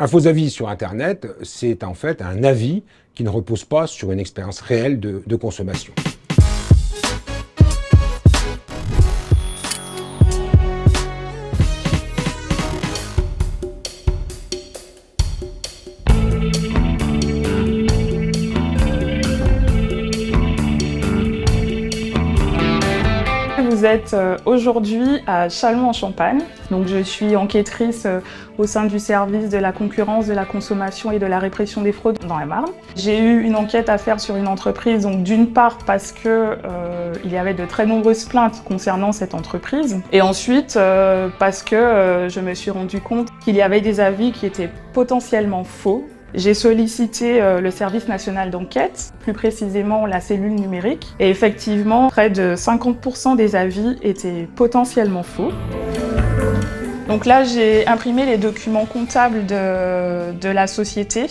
Un faux avis sur Internet, c'est en fait un avis qui ne repose pas sur une expérience réelle de consommation. Vous êtes aujourd'hui à Châlons-en-Champagne. Donc je suis enquêtrice au sein du service de la concurrence, de la consommation et de la répression des fraudes dans la Marne. J'ai eu une enquête à faire sur une entreprise, donc d'une part parce que il y avait de très nombreuses plaintes concernant cette entreprise, et ensuite parce que je me suis rendu compte qu'il y avait des avis qui étaient potentiellement faux. J'ai sollicité le service national d'enquête, plus précisément la cellule numérique, et effectivement, près de 50% des avis étaient potentiellement faux. Donc là, j'ai imprimé les documents comptables de la société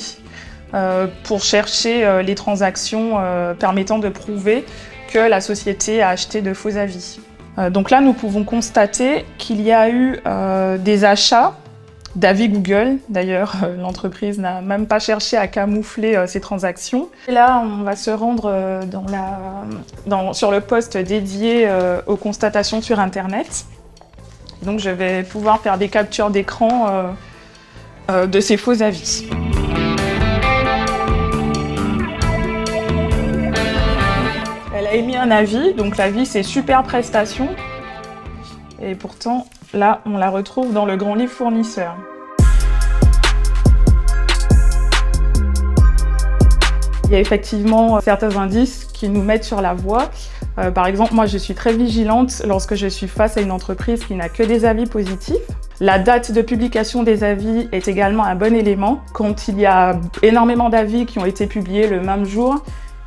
pour chercher les transactions permettant de prouver que la société a acheté de faux avis. Donc là, nous pouvons constater qu'il y a eu des achats d'avis Google. D'ailleurs, l'entreprise n'a même pas cherché à camoufler ces transactions. Et là, on va se rendre sur le poste dédié aux constatations sur Internet. Donc, je vais pouvoir faire des captures d'écran de ces faux avis. Elle a émis un avis, donc l'avis c'est super prestation. Et pourtant, là, on la retrouve dans le grand livre fournisseur. Il y a effectivement certains indices qui nous mettent sur la voie. Par exemple, moi, je suis très vigilante lorsque je suis face à une entreprise qui n'a que des avis positifs. La date de publication des avis est également un bon élément. Quand il y a énormément d'avis qui ont été publiés le même jour,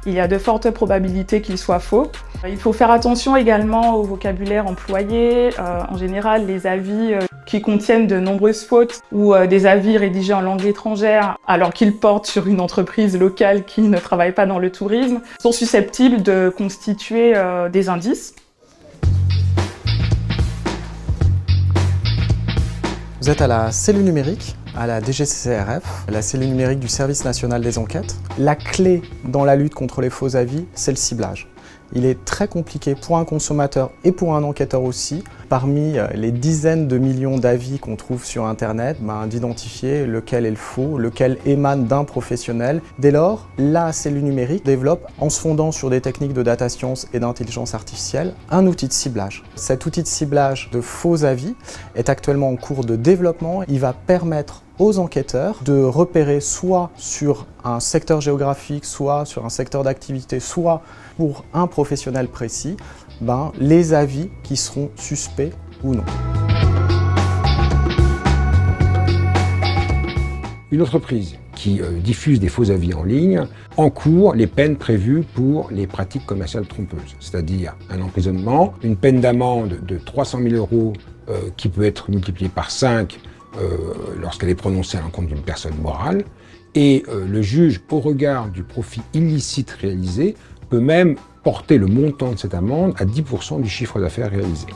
il y a de fortes probabilités qu'ils soient faux. Il faut faire attention également au vocabulaire employé. En général, les avis qui contiennent de nombreuses fautes ou des avis rédigés en langue étrangère alors qu'ils portent sur une entreprise locale qui ne travaille pas dans le tourisme sont susceptibles de constituer des indices. Vous êtes à la cellule numérique, à la DGCCRF, la cellule numérique du service national des enquêtes. La clé dans la lutte contre les faux avis, c'est le ciblage. Il est très compliqué pour un consommateur et pour un enquêteur aussi, parmi les dizaines de millions d'avis qu'on trouve sur Internet, d'identifier lequel est le faux, lequel émane d'un professionnel. Dès lors, la cellule numérique développe, en se fondant sur des techniques de data science et d'intelligence artificielle, un outil de ciblage. Cet outil de ciblage de faux avis est actuellement en cours de développement. Il va permettre aux enquêteurs de repérer soit sur un secteur géographique, soit sur un secteur d'activité, soit pour un professionnel précis, les avis qui seront suspects ou non. Une entreprise qui diffuse des faux avis en ligne encourt les peines prévues pour les pratiques commerciales trompeuses, c'est-à-dire un emprisonnement, une peine d'amende de 300 000 € qui peut être multipliée par 5 lorsqu'elle est prononcée à l'encontre d'une personne morale, et le juge, au regard du profit illicite réalisé, peut même porter le montant de cette amende à 10% du chiffre d'affaires réalisé.